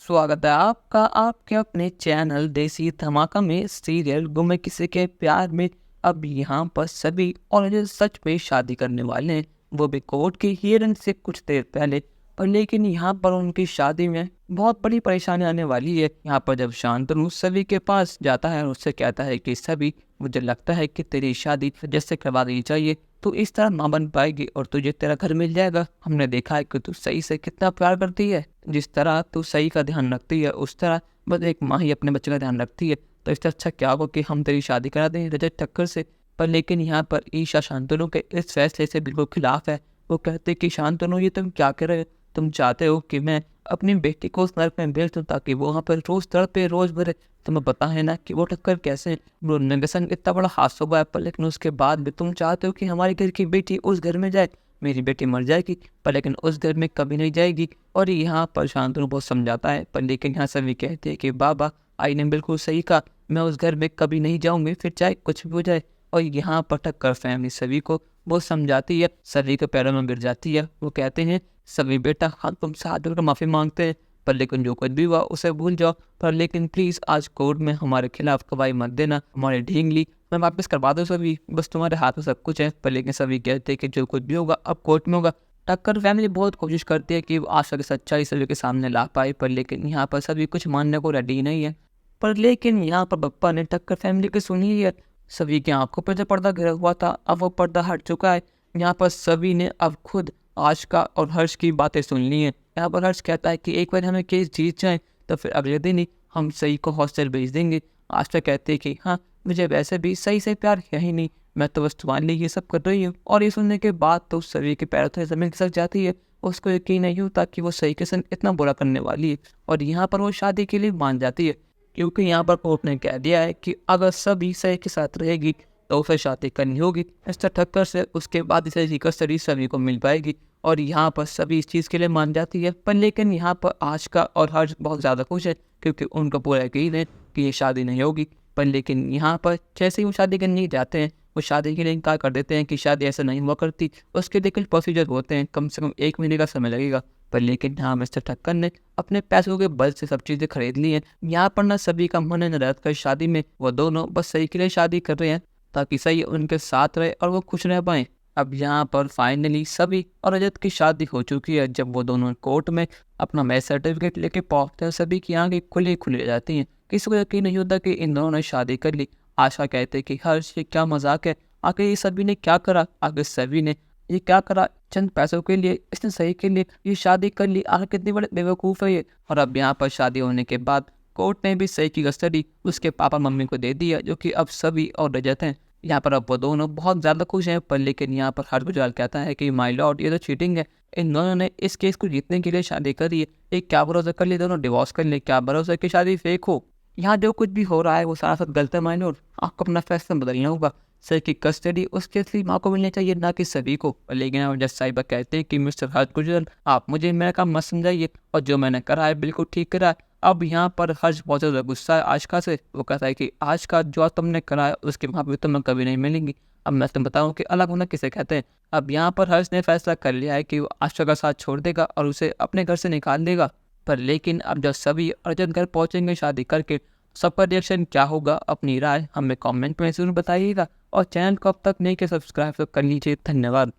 स्वागत है आपका आपके अपने चैनल देसी धमाका में सीरियल गुम किसी के प्यार में। अब यहाँ पर सभी और जो सच में शादी करने वाले हैं, वो भी कोर्ट की हियरिंग से कुछ देर पहले। पर लेकिन यहाँ पर उनकी शादी में बहुत बड़ी परेशानी आने वाली है। यहाँ पर जब शांतनु सभी के पास जाता है और उससे कहता है कि सभी, मुझे लगता है कि तेरी शादी जैसे करवा देनी चाहिए, तो इस तरह ना बन पाएगी और तुझे तेरा घर मिल जाएगा। हमने देखा है कि तू सही से कितना प्यार करती है, जिस तरह तू सही का ध्यान रखती है उस तरह बस एक माँ ही अपने बच्चे का ध्यान रखती है। तो इससे अच्छा क्या हो कि हम तेरी शादी करा दें रजत ठक्कर से। पर लेकिन यहाँ पर ईशा शांतनु के इस फैसले से बिल्कुल खिलाफ है। वो कहते कि शांतनु, ये तुम क्या कर रहे हो? तुम चाहते हो कि मैं अपनी बेटी को उस नर्क में भेज दूँ ताकि वो वहाँ पर रोज तड़पे रोज भरे? तुम्हें पता है ना कि वो ठक्कर कैसे ब्रोने के संग इतना बड़ा हादसा हुआ है, पर लेकिन उसके बाद भी तुम चाहते हो कि हमारे घर की बेटी उस घर में जाए। मेरी बेटी मर जाएगी पर लेकिन उस घर में कभी नहीं जाएगी। और यहाँ पर शांतनु बहुत समझाता है, पर लेकिन यहाँ सभी कहते हैं कि बाबा, आई ने बिल्कुल सही कहा, मैं उस घर में कभी नहीं जाऊंगी, फिर चाहे कुछ भी हो जाए। और यहाँ पर ठक्कर फैमिली सभी को बहुत समझाती है, सभी के पैरों में गिर जाती है। वो कहते हैं, सभी बेटा हम तुमसे हाथ जोड़कर माफ़ी मांगते हैं, पर लेकिन जो कुछ भी हुआ उसे भूल जाओ। पर लेकिन प्लीज़ आज कोर्ट में हमारे खिलाफ गवाही मत देना, हमारी ढींगली मैं वापस करवा दो सभी, बस तुम्हारे हाथ में सब कुछ है। पर लेकिन सभी कहते हैं कि जो कुछ भी होगा अब कोर्ट में होगा। टक्कर फैमिली बहुत कोशिश करती है कि वो आशा की सच्चाई सभी के सामने ला पाए, पर लेकिन यहाँ पर सभी कुछ मानने को रेडी नहीं है। पर लेकिन यहाँ पर बप्पा ने टक्कर फैमिली की सुनी ही है। सभी की आंखों पर जो पर्दा गिरा हुआ था अब वो पर्दा हट चुका है। यहाँ पर सभी ने अब खुद आशिका और हर्ष की बातें सुन ली हैं। यहाँ पर हर्ष कहता है कि एक बार हमें केस जीत जाए तो फिर अगले दिन ही हम सही को हॉस्टल भेज देंगे। आशिका कहती है कि हाँ, मुझे वैसे भी सही से प्यार है ही नहीं, मैं तो बस तुम्हारे लिए ये सब कर रही हूँ। और ये सुनने के बाद तो सभी के पैरों से जमीन खिसक जाती है। उसको यकीन नहीं होता कि वो सही के संग इतना बुरा करने वाली है। और यहाँ पर वो शादी के लिए मान जाती है, क्योंकि यहाँ पर कोर्ट ने कह दिया है कि अगर सभी सही के साथ रहेगी तो उसे शादी करनी होगी मिस्टर ठक्कर से, उसके बाद इसे की कस्टडी सभी को मिल पाएगी। और यहाँ पर सभी इस चीज़ के लिए मान जाती है। पर लेकिन यहाँ पर आशिका और हर्ष बहुत ज़्यादा खुश है, क्योंकि उनका पूरा यकीन है कि ये शादी नहीं होगी। पर लेकिन यहाँ पर जैसे ही वो शादी करने जाते हैं, वो शादी के लिए इनकार कर देते हैं कि शादी ऐसा नहीं हुआ करती, उसके लिए कुछ प्रोसीजर होते हैं, कम से कम 1 महीने का समय लगेगा। पर लेकिन हाँ, मिस्टर ठक्कर ने अपने पैसों के बल से सब चीज़ें खरीद ली हैं। यहाँ पर ना सभी का मन है न रह कर शादी में, वो दोनों बस सही के लिए शादी कर रहे हैं ताकि सही उनके साथ रहे और वो खुश रह पाएँ। अब यहाँ पर फाइनली सभी और रजत की शादी हो चुकी है। जब वो दोनों कोर्ट में अपना मैरिज सर्टिफिकेट लेके पहुँचते हैं, सभी की आंखें खुली खुली जाती हैं। किसी को यकीन नहीं होता कि इन दोनों ने शादी कर ली। आशा कहते हैं कि हर्ष, ये क्या मजाक है, आखिर ये सभी ने क्या करा, आखिर सभी ने ये क्या करा? चंद पैसों के लिए इसने सही के लिए ये शादी कर ली, आखिर कितनी बड़े बेवकूफ़ है ये। और अब यहाँ पर शादी होने के बाद कोर्ट ने भी सही की कस्टडी उसके पापा मम्मी को दे दिया, जो कि अब सभी और रजत हैं। यहाँ पर अब वो दोनों बहुत ज़्यादा खुश हैं। पर लेकिन यहाँ पर हर गुजराल कहता है कि माय लॉर्ड, ये तो चीटिंग है, इन दोनों ने इस केस को जीतने के लिए शादी करी है। एक क्या भरोसा कर लिए दोनों डिवोर्स कर ले, क्या भरोसा कि शादी फेक हो। यहाँ जो कुछ भी हो रहा है वो सारा सब गलत है माय लॉर्ड, आपको अपना फैसला बदलना होगा। सर की कस्टडी उसके असली माँ को मिलनी चाहिए, ना कि सभी को। लेकिन अब जज साहिबा कहते हैं कि मिस्टर हर्ष गुजराल, आप मुझे मेरा काम मत समझाइए, और जो मैंने करा है बिल्कुल ठीक करा है। अब यहाँ पर हर्ष बहुत ज़्यादा गुस्सा है आशिका से। वो कहता है कि आशिका, जो तुमने करा है उसके माँ बाप तुम्हें कभी नहीं मिलेंगी। अब मैं तुम्हें बताऊँ कि अलग होना किसे कहते हैं। अब यहाँ पर हर्ष ने फैसला कर लिया है कि वो आशिका का साथ छोड़ देगा और उसे अपने घर से निकाल देगा। पर लेकिन अब जब सभी अर्जुन घर पहुँचेंगे शादी करके, सबका रिएक्शन क्या होगा, अपनी राय हमें कमेंट में ज़रूर बताइएगा। और चैनल को अब तक नहीं किया सब्सक्राइब तो कर लीजिए। धन्यवाद।